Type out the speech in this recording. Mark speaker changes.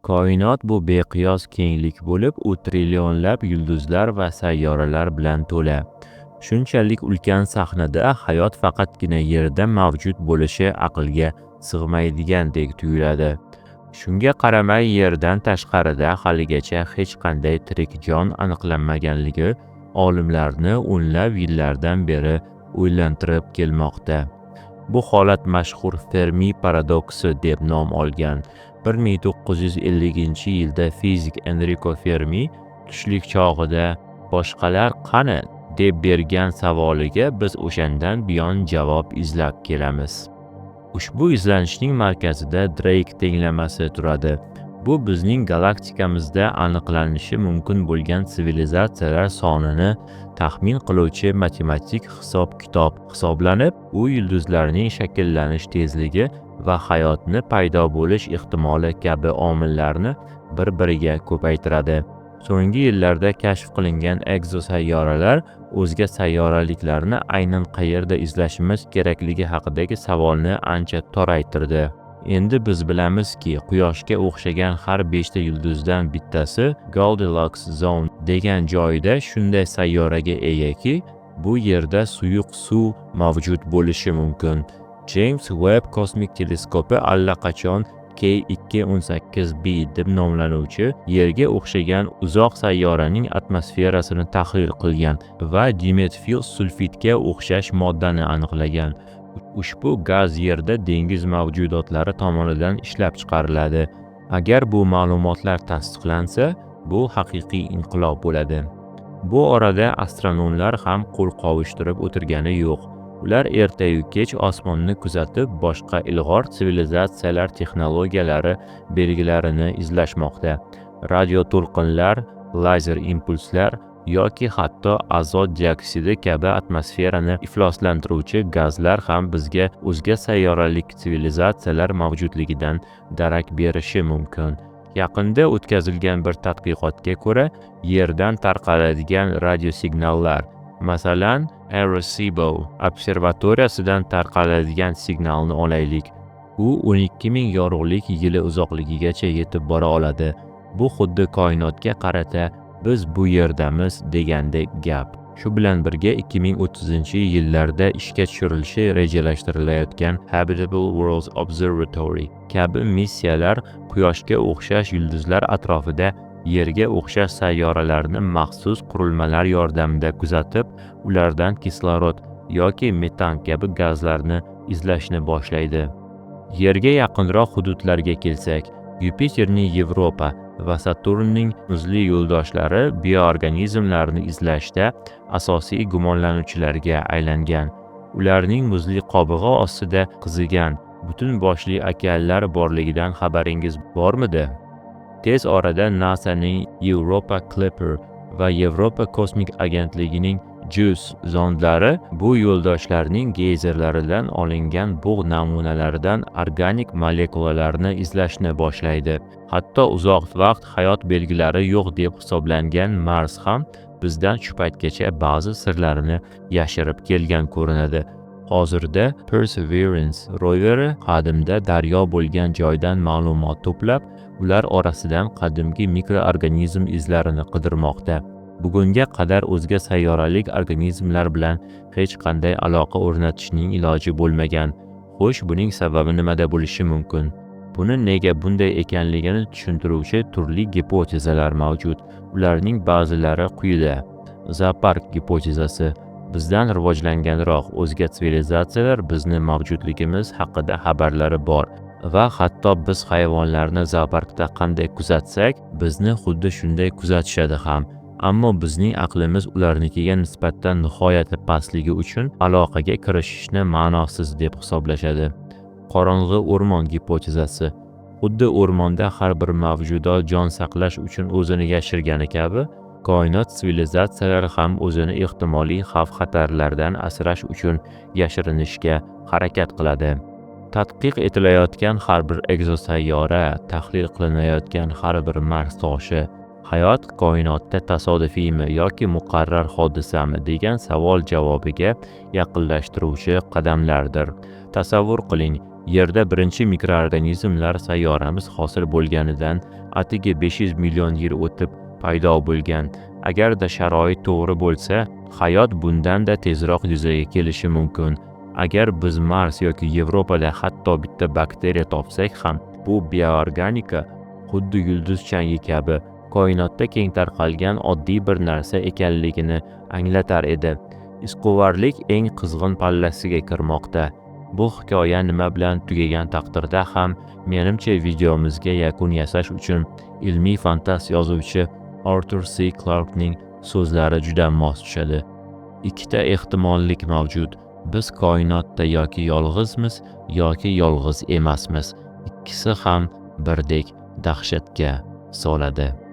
Speaker 1: Koinot bu beqiyos kenglik bo'lib, u trillionlab yulduzlar va sayyoralar bilan to'la. Shunchalik ulkan sahnada hayot faqatgina Yerda mavjud bo'lishi aqlga sig'maydigandek tuyuladi. Shunga qaramay, Yerdan tashqarida haligacha hech qanday tirik jon aniqlanmaganligi olimlarni o'nlab yillardan beri o'ylantirib kelmoqda. Bu holat mashhur Fermi paradoksi deb nom olgan. 1950-yilda fizik Enrico Fermi tushlik chog'ida boshqalar qani deb bergan savoliga biz o'shandan buyon javob izlab kelamiz. Ushbu izlanishning markazida Drake tenglamasi turadi. Bu bizning galaktikamizda aniqlanishi mumkin bo'lgan sivilizatsiyalar sonini taxmin qiluvchi matematik hisob-kitob hisoblanib, u yulduzlarning shakllanish tezligi va hayotni paydo bo'lish ehtimoli kabi omillarni bir-biriga ko'paytiradi. So'nggi yillarda kashf qilingan egzosayyoralar o'zga sayyoraliklarni aynan qayerda izlashimiz kerakligi haqidagi savolni ancha toraytirdi. Endi biz bilamizki, Quyoshga o'xshagan har 5 ta yulduzdan bittasi Goldilocks zone degan joyda shunday sayyoraga egaki, bu yerda suyuq suv mavjud bo'lishi mumkin. James Webb kosmik teleskopi allaqachon K2-18b deb nomlanuvchi Yerga o'xshagan uzoq sayyoraning atmosferasini tahlil qilgan va dimetfil sulfidga o'xshash moddani aniqlagan. Ushbu gaz Yerda dengiz mavjudotlari tomonidan ishlab chiqariladi. Agar bu ma'lumotlar tasdiqlansa, bu haqiqiy inqilob bo'ladi. Bu orada astronomlar ham qo'l qovushtirib o'tirgani yo'q. Ular ertayu kech osmonni kuzatib, boshqa ilg'or sivilizatsiyalar texnologiyalari belgilarini izlashmoqda. Radio to'lqinlar, lazer impulslar yoki hatto azot dioksidi kabi atmosferani ifloslantiruvchi gazlar ham bizga o'zga sayyoralik sivilizatsiyalar mavjudligidan darak berishi mumkin. Yaqinda o'tkazilgan bir tadqiqotga ko'ra, Yerdan tarqaladigan radiosignallar, masalan, Arecibo observatoriyasidan tarqaladigan signalni olaylik. U 12,000 yorug'lik yili uzoqligigacha yetib bora oladi. Bu xuddi koinotga qarata biz bu yerdamiz degandek gap. Shu bilan birga 2030-yillarda ishga tushirilishi rejalashtirilayotgan Habitable Worlds Observatory kabi missiyalar Quyoshga o'xshash yulduzlar atrofida Yerga o'xshash sayyoralarni maxsus qurilmalar yordamida kuzatib, ulardan kislorod yoki metan kabi gazlarni izlashni boshlaydi. Yerga yaqinroq hududlarga kelsak, Yupiterning Yevropa va Saturnning muzli yo'ldoshlari bioorganizmlarni izlashda asosiy gumonlanuvchilarga aylangan. Ularning muzli qobig'i ostida qizigan butun boshli okeanlar borligidan xabaringiz bormidi? Tez orada NASAning Europa Clipper va Yevropa kosmik agentligining JUICE zondlari bu yo'ldoshlarning geyzerlaridan olingan bug' namunalaridan organik molekulalarni izlashni boshlaydi. Hatto uzoq vaqt hayot belgilari yo'q deb hisoblangan Mars ham bizdan shu paytgacha ba'zi sirlarini yashirib kelgan ko'rinadi. Hozirda Perseverance roveri qadimda daryo bo'lgan joydan ma'lumot to'plab, ular orasidan qadimgi mikroorganizm izlarini qidirmoqda. Bugunga qadar o'zga sayyoralik organizmlar bilan hech qanday aloqa o'rnatishning iloji bo'lmagan. Xo'sh, buning sababi nimada bo'lishi mumkin? Buni nega bunday ekanligini tushuntiruvchi turli gipotezalar mavjud. Ularning ba'zilari quyida. Zoopark gipotezasi. Bizdan rivojlanganroq o'zga sivilizatsiyalar bizni mavjudligimiz haqida xabarlari bor va hatto biz hayvonlarni zooparkda qanday kuzatsak, bizni xuddi shunday kuzatishadi ham. Ammo bizning aqlimiz ularnikiga nisbatan nihoyatda pastligi uchun aloqaga kirishishni ma'nosiz deb hisoblashadi. Qorong'i o'rmon gipotezasi. Xuddi o'rmonda har bir mavjudot jon saqlash uchun o'zini yashirgani kabi, koinot sivilizatsiyalari ham o'zini ehtimoliy xavf-xatarlardan asrash uchun yashirinishga harakat qiladi. Tadqiq etilayotgan har bir egzosayyora, tahlil qilinayotgan har bir Mars toshi, hayot koinotda tasodifiymi yoki muqarrar hodisami degan savol javobiga yaqinlashtiruvchi qadamlardir. Tasavvur qiling, Yerda birinchi mikroorganizmlar sayyoramiz hosil bo'lganidan atigi 500 million yil o'tib paydo bo'lgan. Agarda sharoit to'g'ri bo'lsa, hayot bundan-da tezroq yuzaga kelishi mumkin. Agar biz Mars yoki Yevropada hatto bitta bakteriya topsak ham, bu bioorganika xuddi yulduz changi kabi koinotda keng tarqalgan oddiy bir narsa ekanligini anglatar edi. Izquvarlik eng qizg'in pallasiga kirmoqda. Bu hikoya nima bilan tugagan taqdirda ham, menimcha videomizga yakun yasash uchun ilmiy fantast yozuvchi Arthur C. Clarke'ning so'zlari juda mos tushadi. Ikkita ehtimollik mavjud. Biz koinotda yoki yolg'izmiz, yoki yolg'iz emasmiz. Ikkisi ham birdek dahshatga soladi.